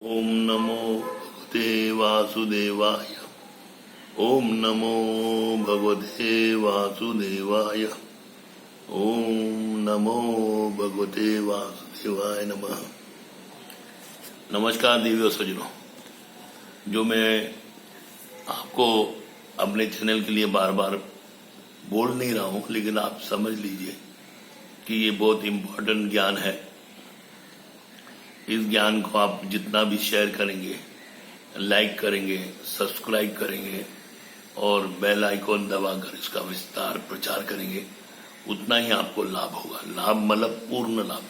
ओम नमो भगवते वासुदेवाय। ओम नमो भगवते वासुदेवाय। ओम नमो भगवते वासुदेवाय नमः। नमस्कार देवी सज्जनों, जो मैं आपको अपने चैनल के लिए बार बार बोल नहीं रहा हूं, लेकिन आप समझ लीजिए कि ये बहुत इम्पोर्टेंट ज्ञान है। इस ज्ञान को आप जितना भी शेयर करेंगे, लाइक करेंगे, सब्सक्राइब करेंगे और बेल आइकॉन दबाकर इसका विस्तार प्रचार करेंगे, उतना ही आपको लाभ होगा। लाभ मतलब पूर्ण लाभ।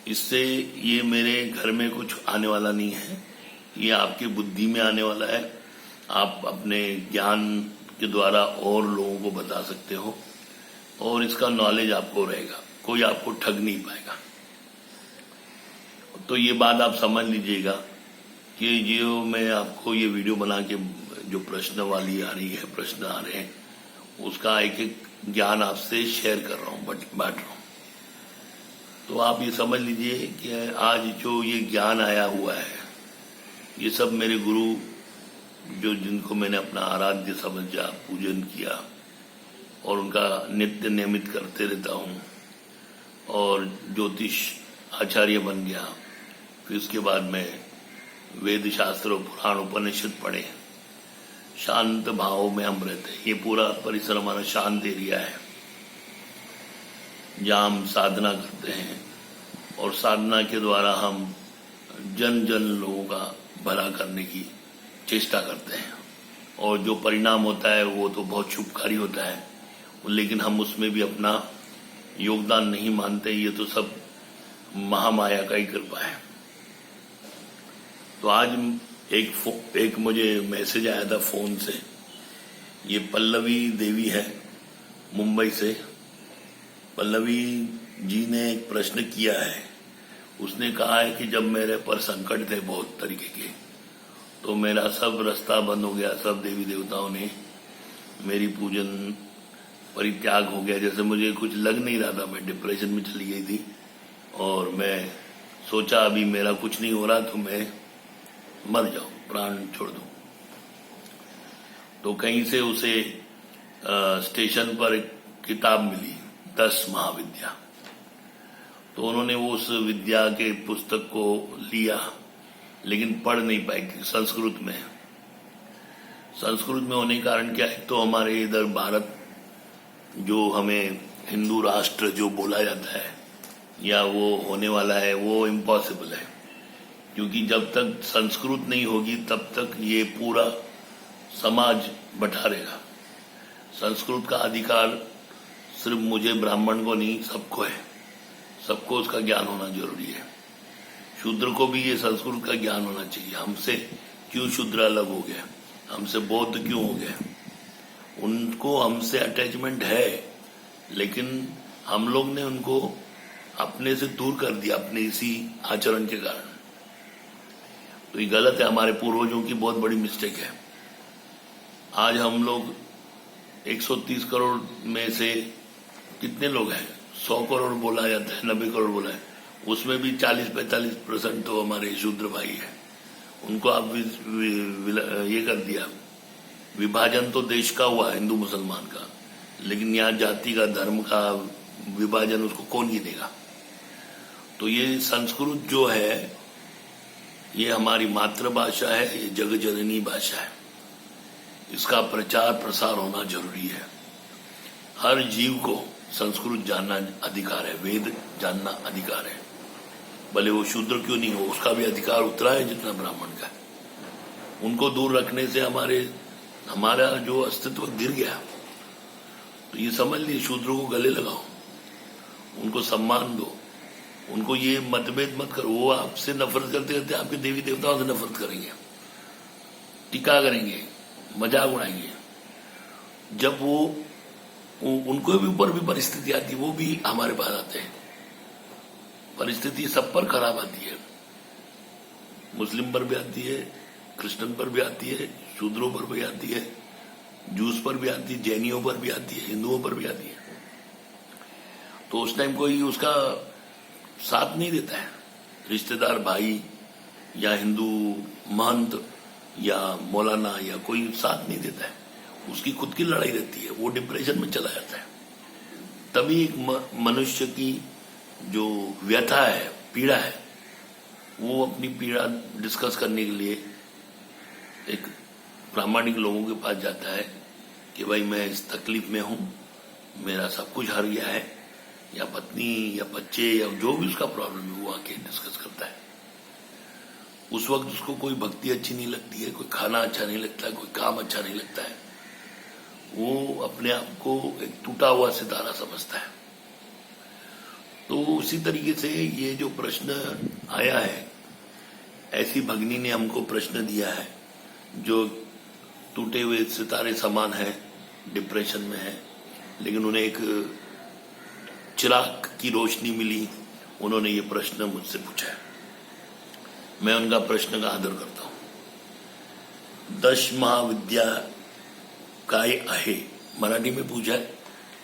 इससे ये मेरे घर में कुछ आने वाला नहीं है, ये आपकी बुद्धि में आने वाला है। आप अपने ज्ञान के द्वारा और लोगों को बता सकते हो और इसका नॉलेज आपको रहेगा, कोई आपको ठग नहीं पाएगा। तो ये बात आप समझ लीजिएगा कि जो मैं आपको ये वीडियो बना के जो प्रश्न वाली आ रही है, प्रश्न आ रहे हैं, उसका एक एक ज्ञान आपसे शेयर कर रहा हूँ, बांट रहा हूँ। तो आप ये समझ लीजिए कि आज जो ये ज्ञान आया हुआ है, ये सब मेरे गुरु जो जिनको मैंने अपना आराध्य समझा, पूजन किया और उनका नित्य नियमित करते रहता हूँ और ज्योतिष आचार्य बन गया। फिर उसके बाद में वेद शास्त्र पुराण उपनिषद पढ़े, शांत भाव में हम रहते हैं। ये पूरा परिसर हमारा शांत एरिया है, जहाँ हम साधना करते हैं और साधना के द्वारा हम जन जन लोगों का भला करने की चेष्टा करते हैं। और जो परिणाम होता है वो तो बहुत शुभकारी होता है, लेकिन हम उसमें भी अपना योगदान नहीं मानते। ये तो सब महामाया का ही कृपा है। तो आज एक मुझे मैसेज आया था फोन से। ये पल्लवी देवी है मुंबई से। पल्लवी जी ने एक प्रश्न किया है। उसने कहा है कि जब मेरे पर संकट थे बहुत तरीके के, तो मेरा सब रास्ता बंद हो गया, सब देवी देवताओं ने मेरी पूजन परित्याग हो गया। जैसे मुझे कुछ लग नहीं रहा था, मैं डिप्रेशन में चली गई थी और मैं सोचा अभी मेरा कुछ नहीं हो रहा तो मैं मर जाऊं, प्राण छोड़ दूं। तो कहीं से उसे स्टेशन पर एक किताब मिली, 10 महाविद्या। तो उन्होंने उस विद्या के पुस्तक को लिया, लेकिन पढ़ नहीं पाई थी, संस्कृत में। संस्कृत में होने के कारण क्या है, तो हमारे इधर भारत जो हमें हिंदू राष्ट्र जो बोला जाता है या वो होने वाला है, वो इम्पॉसिबल है। क्योंकि जब तक संस्कृत नहीं होगी तब तक ये पूरा समाज बठारेगा। संस्कृत का अधिकार सिर्फ मुझे ब्राह्मण को नहीं, सबको है। सबको उसका ज्ञान होना जरूरी है। शूद्र को भी ये संस्कृत का ज्ञान होना चाहिए। हमसे क्यों शूद्र अलग हो गया, हमसे बौद्ध क्यों हो गया? उनको हमसे अटैचमेंट है, लेकिन हम लोग ने उनको अपने से दूर कर दिया अपने इसी आचरण के कारण। तो ये गलत है, हमारे पूर्वजों की बहुत बड़ी मिस्टेक है। आज हम लोग 130 करोड़ में से कितने लोग हैं? 100 करोड़ बोला जाता है, 90 करोड़ बोला है, उसमें भी 40-45% तो हमारे शूद्र भाई है। उनको आप ये कर दिया, विभाजन तो देश का हुआ हिंदू मुसलमान का, लेकिन यहाँ जाति का, धर्म का विभाजन उसको कौन गिनेगा? तो ये संस्कृत जो है, ये हमारी मातृभाषा है, ये जग जननी भाषा है। इसका प्रचार प्रसार होना जरूरी है। हर जीव को संस्कृत जानना अधिकार है, वेद जानना अधिकार है। भले वो शूद्र क्यों नहीं हो, उसका भी अधिकार उतना है जितना ब्राह्मण का है। उनको दूर रखने से हमारा जो अस्तित्व गिर गया। तो ये समझ लिए, शूद्रों को गले लगाओ, उनको सम्मान दो, उनको ये मतभेद मत करो। वो आपसे नफरत करते करते आपके देवी देवताओं से नफरत करेंगे, टीका करेंगे, मजाक उड़ाएंगे। जब वो उनको भी ऊपर भी परिस्थिति आती है, वो भी हमारे पास आते हैं। परिस्थिति सब पर खराब आती है, मुस्लिम पर भी आती है, क्रिश्चियन पर भी आती है, शूद्रों पर भी आती है, जूस पर भी आती है, जैनियों पर भी आती है, हिंदुओं पर भी आती है। तो उस टाइम कोई उसका साथ नहीं देता है। रिश्तेदार भाई या हिंदू महंत या मौलाना या कोई साथ नहीं देता है, उसकी खुद की लड़ाई रहती है, वो डिप्रेशन में चला जाता है। तभी एक मनुष्य की जो व्यथा है, पीड़ा है, वो अपनी पीड़ा डिस्कस करने के लिए एक प्रामाणिक लोगों के पास जाता है कि भाई मैं इस तकलीफ में हूं, मेरा सब कुछ हार गया है, या पत्नी या बच्चे या जो भी उसका प्रॉब्लम है वो आके डिस्कस करता है। उस वक्त उसको कोई भक्ति अच्छी नहीं लगती है, कोई खाना अच्छा नहीं लगता है, कोई काम अच्छा नहीं लगता है, वो अपने आप को एक टूटा हुआ सितारा समझता है। तो उसी तरीके से ये जो प्रश्न आया है, ऐसी भगनी ने हमको प्रश्न दिया है जो टूटे हुए सितारे समान है, डिप्रेशन में है, लेकिन उन्हें एक चिराग की रोशनी मिली, उन्होंने ये प्रश्न मुझसे पूछा है। मैं उनका प्रश्न का आदर करता हूं। 10 महाविद्या काय आहे, मराठी में पूछा है,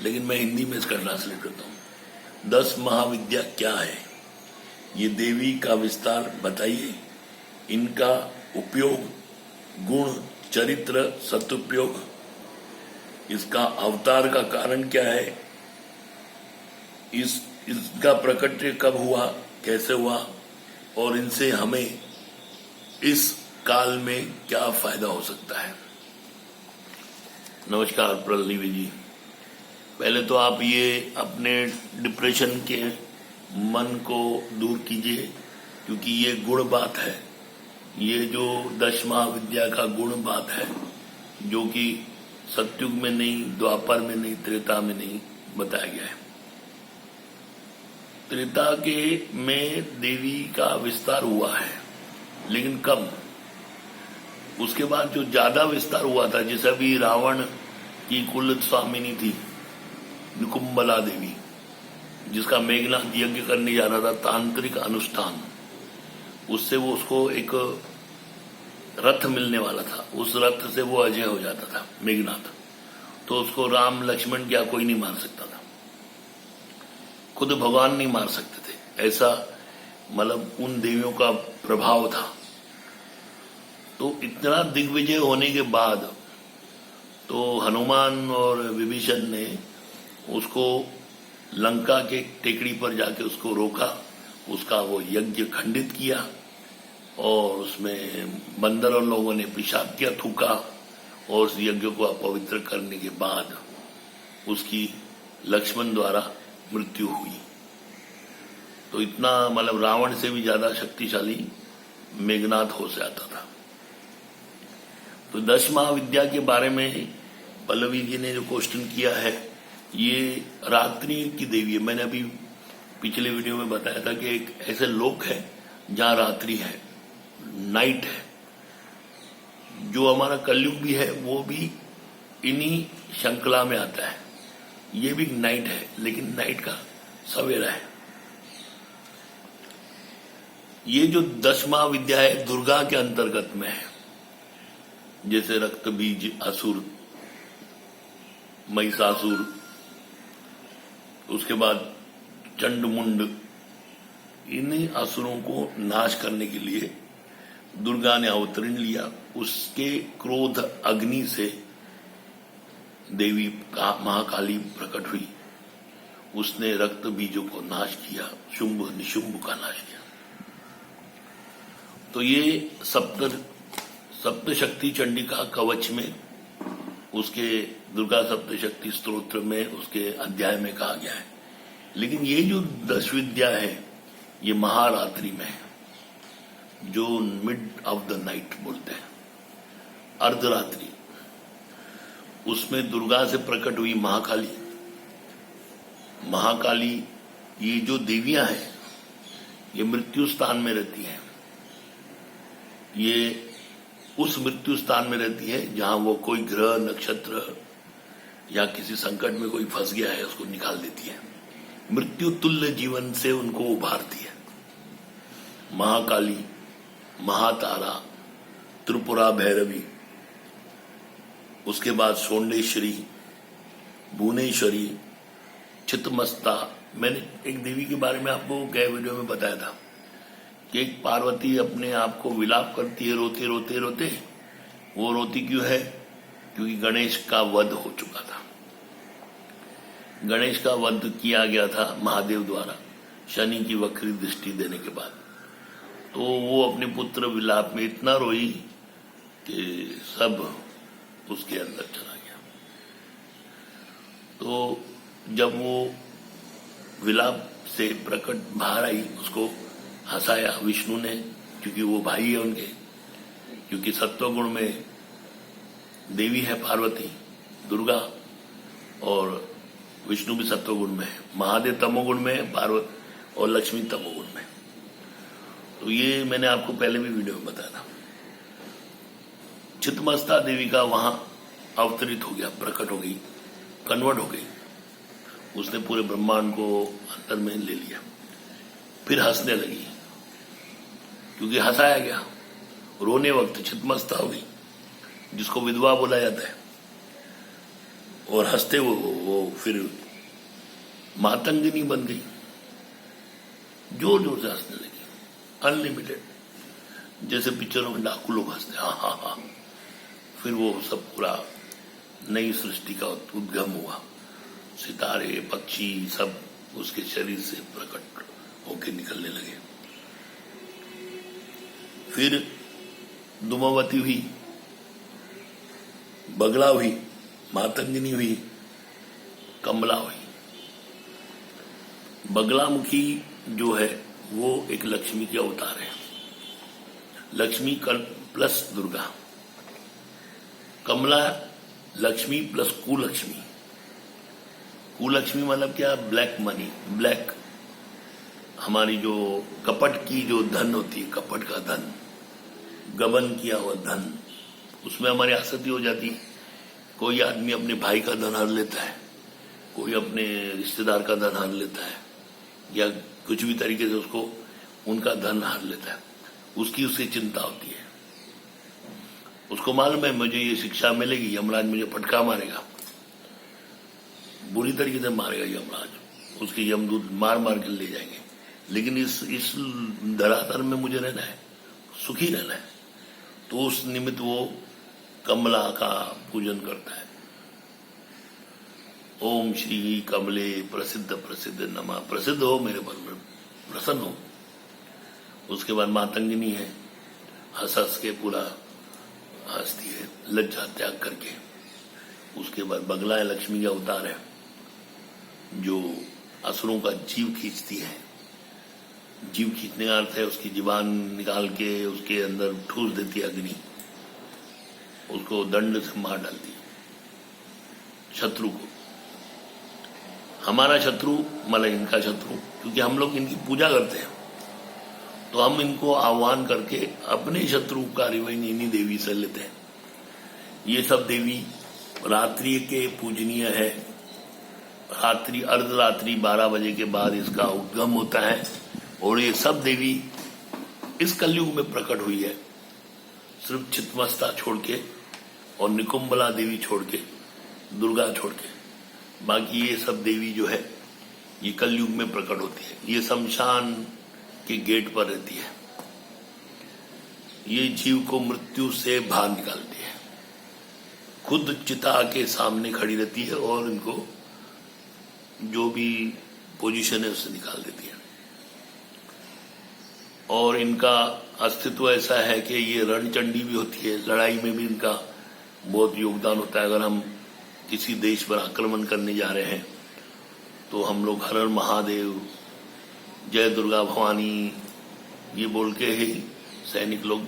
लेकिन मैं हिंदी में इसका ट्रांसलेट करता हूं। 10 महाविद्या क्या है? ये देवी का विस्तार बताइए, इनका उपयोग, गुण, चरित्र, सदुपयोग, इसका अवतार का कारण क्या है, इसका प्रकट कब हुआ, कैसे हुआ, और इनसे हमें इस काल में क्या फायदा हो सकता है। नमस्कार प्रलनीवी जी, पहले तो आप ये अपने डिप्रेशन के मन को दूर कीजिए, क्योंकि ये गुण बात है, ये जो 10 महाविद्या का गुण बात है, जो कि सतयुग में नहीं, द्वापर में नहीं, त्रेता में नहीं बताया गया है। त्रेता के में देवी का विस्तार हुआ है, लेकिन कब? उसके बाद जो ज्यादा विस्तार हुआ था, जैसे अभी रावण की कुल स्वामिनी थी निकुंबला देवी, जिसका मेघनाथ यज्ञ करने जा रहा था, तांत्रिक अनुष्ठान, उससे वो उसको एक रथ मिलने वाला था, उस रथ से वो अजय हो जाता था मेघनाथ, तो उसको राम लक्ष्मण क्या कोई नहीं मार सकता था, खुद भगवान नहीं मार सकते थे, ऐसा मतलब उन देवियों का प्रभाव था। तो इतना दिग्विजय होने के बाद तो हनुमान और विभीषण ने उसको लंका के टेकड़ी पर जाके उसको रोका, उसका वो यज्ञ खंडित किया, और उसमें बंदरों लोगों ने पेशाब किया, थूका, और उस यज्ञ को अपवित्र करने के बाद उसकी लक्ष्मण द्वारा मृत्यु हुई। तो इतना मतलब रावण से भी ज्यादा शक्तिशाली मेघनाथ हो जाता था। तो 10 महाविद्या के बारे में पल्लवी जी ने जो क्वेश्चन किया है, ये रात्रि की देवी है। मैंने अभी पिछले वीडियो में बताया था कि एक ऐसे लोक है जहां रात्रि है, नाइट है। जो हमारा कलयुग भी है वो भी इन्हीं श्रृंखला में आता है। ये भी नाइट है, लेकिन नाइट का सवेरा है। ये जो 10 महाविद्या है दुर्गा के अंतर्गत में है, जैसे रक्त बीज असुर, महिषासुर, उसके बाद चंडमुंड, इन असुरों को नाश करने के लिए दुर्गा ने अवतरण लिया। उसके क्रोध अग्नि से देवी महाकाली प्रकट हुई, उसने रक्त बीजों को नाश किया, शुंभ निशुंभ का नाश किया। तो ये सप्तशक्ति चंडिका कवच में, उसके दुर्गा सप्तशक्ति स्तोत्र में, उसके अध्याय में कहा गया है। लेकिन ये जो 10 विद्या है ये महारात्रि में है, जो मिड ऑफ द नाइट बोलते हैं, अर्धरात्रि, उसमें दुर्गा से प्रकट हुई महाकाली। महाकाली ये जो देवियां हैं ये मृत्यु स्थान में रहती हैं। ये उस मृत्यु स्थान में रहती है जहां वो कोई ग्रह नक्षत्र या किसी संकट में कोई फंस गया है उसको निकाल देती है, मृत्यु तुल्य जीवन से उनको उभारती है। महाकाली, महातारा, त्रिपुरा भैरवी, उसके बाद सोंडेश्वरी, भुवनेश्वरी, चितमस्ता। मैंने एक देवी के बारे में आपको गए वीडियो में बताया था कि एक पार्वती अपने आप को विलाप करती है रोते रोते रोते। वो रोती क्यों है? क्योंकि गणेश का वध हो चुका था। गणेश का वध किया गया था महादेव द्वारा शनि की वक्री दृष्टि देने के बाद। तो वो अपने पुत्र विलाप में इतना रोई कि सब उसके अंदर चला गया। तो जब वो विलाप से प्रकट बाहर आई, उसको हंसाया विष्णु ने, क्योंकि वो भाई है उनके, क्योंकि सत्वगुण में देवी है पार्वती दुर्गा और विष्णु भी सत्वगुण में है, महादेव तमोगुण में है, पार्वती और लक्ष्मी तमोगुण में। तो ये मैंने आपको पहले भी वीडियो में बताया था। छिन्नमस्ता देवी का वहां अवतरित हो गया, प्रकट हो गई, कन्वर्ट हो गई। उसने पूरे ब्रह्मांड को अंदर में ले लिया। फिर हंसने लगी, क्योंकि हंसाया गया। रोने वक्त छिन्नमस्ता हो गई, जिसको विधवा बोला जाता है। और हंसते वो फिर मातंगिनी बन गई, जोर जोर से हंसने लगी, अनलिमिटेड, जैसे पिक्चरों में डाकू लोग हंसते, हाँ हाँ हाँ। फिर वो सब पूरा नई सृष्टि का उद्गम हुआ। सितारे पक्षी सब उसके शरीर से प्रकट होकर निकलने लगे। फिर धूमावती हुई, बगला हुई, मातंगिनी हुई, कमला हुई। बगलामुखी जो है वो एक लक्ष्मी के अवतार है, लक्ष्मी प्लस दुर्गा। कमला लक्ष्मी प्लस कुलक्ष्मी। कुलक्ष्मी मतलब क्या? ब्लैक मनी, ब्लैक हमारी जो कपट की जो धन होती है, कपट का धन, गबन किया हुआ धन, उसमें हमारी आसक्ति हो जाती है। कोई आदमी अपने भाई का धन हर लेता है, कोई अपने रिश्तेदार का धन हर लेता है, या कुछ भी तरीके से उसको उनका धन हर लेता है। उसकी चिंता होती है। उसको मालूम है मुझे ये शिक्षा मिलेगी, यमराज मुझे पटका मारेगा, बुरी तरीके से मारेगा यमराज, उसके यमदूत मार मार के ले जाएंगे। लेकिन इस धरातल में मुझे रहना है, सुखी रहना है। तो उस निमित्त वो कमला का पूजन करता है। ओम श्री कमले प्रसिद्ध प्रसिद्ध नमः। प्रसिद्ध हो, मेरे मन में प्रसन्न हो। उसके बाद मातंगिनी है, हंस हंस के पूरा हंसती है, लज्जा त्याग करके। उसके बाद बगला है, लक्ष्मी का अवतार है, जो असुरों का जीव खींचती है। जीव खींचने का अर्थ है उसकी जीवान निकाल के उसके अंदर ठूस देती है अग्नि, उसको दंड से मार डालती है, शत्रु को। हमारा शत्रु मतलब इनका शत्रु, क्योंकि हम लोग इनकी पूजा करते हैं, तो हम इनको आह्वान करके अपने शत्रु का रिवेंज इन्हीं देवी से लेते हैं। ये सब देवी रात्रि के पूजनीय है। रात्रि अर्धरात्रि 12 बजे के बाद इसका उद्गम होता है। और ये सब देवी इस कलयुग में प्रकट हुई है, सिर्फ छिन्नमस्ता छोड़ के और निकुंबला देवी छोड़ के, दुर्गा छोड़ के। बाकी ये सब देवी जो है ये कलयुग में प्रकट होती है। ये शमशान के गेट पर रहती है। ये जीव को मृत्यु से बाहर निकालती है, खुद चिता के सामने खड़ी रहती है और इनको जो भी पोजीशन है उससे निकाल देती है। और इनका अस्तित्व ऐसा है कि ये रणचंडी भी होती है, लड़ाई में भी इनका बहुत योगदान होता है। अगर हम किसी देश पर आक्रमण करने जा रहे हैं तो हम लोग हर हर महादेव, जय दुर्गा भवानी ये बोल के ही सैनिक लोग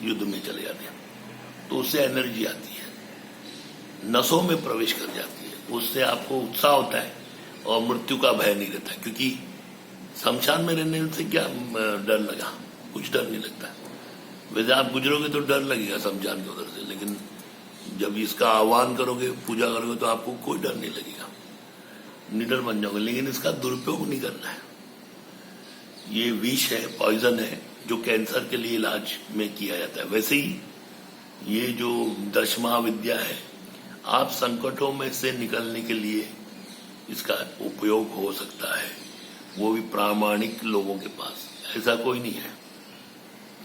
युद्ध में चले जाते हैं। तो उससे एनर्जी आती है, नसों में प्रवेश कर जाती है, उससे आपको उत्साह होता है और मृत्यु का भय नहीं रहता। क्योंकि शमशान में रहने से क्या डर लगा? कुछ डर नहीं लगता। वैसे आप गुजरोगे तो डर लगेगा शमशान के उधर से, लेकिन जब इसका आह्वान करोगे, पूजा करोगे, तो आपको कोई डर नहीं लगेगा, निडर बन जाओगे। लेकिन इसका दुरुपयोग नहीं करना है। ये विष है, पॉइजन है, जो कैंसर के लिए इलाज में किया जाता है। वैसे ही ये जो दशमा विद्या है, आप संकटों में से निकलने के लिए इसका उपयोग हो सकता है, वो भी प्रामाणिक लोगों के पास। ऐसा कोई नहीं है।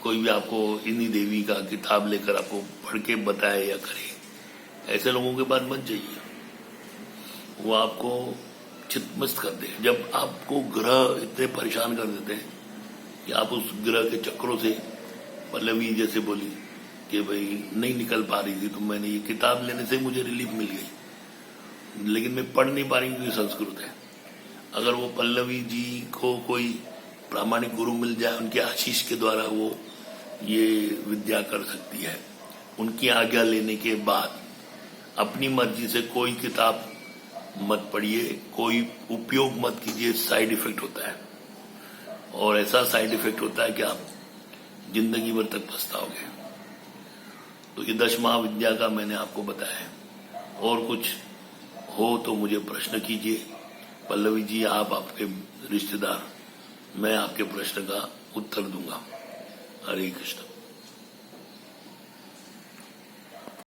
कोई भी आपको इन्हीं देवी का किताब लेकर आपको पढ़ के बताए या करे, ऐसे लोगों के पास मत जाइए, वो आपको चितमस्त कर दे। जब आपको ग्रह इतने परेशान कर देते हैं कि आप उस ग्रह के चक्रों से, पल्लवी जैसे बोली कि भाई नहीं निकल पा रही थी, तो मैंने ये किताब लेने से मुझे रिलीफ मिल गई, लेकिन मैं पढ़ नहीं पा रही क्योंकि संस्कृत है। अगर वो पल्लवी जी को कोई प्रामाणिक गुरु मिल जाए, उनके आशीष के द्वारा वो ये विद्या कर सकती है। उनकी आज्ञा लेने के बाद अपनी मर्जी से कोई किताब मत पढ़िए, कोई उपयोग मत कीजिए, साइड इफेक्ट होता है। और ऐसा साइड इफेक्ट होता है कि आप जिंदगी भर तक पछताओगे। तो ये 10 महाविद्या का मैंने आपको बताया है। और कुछ हो तो मुझे प्रश्न कीजिए। पल्लवी जी, आप आपके रिश्तेदार, मैं आपके प्रश्न का उत्तर दूंगा। हरे कृष्ण।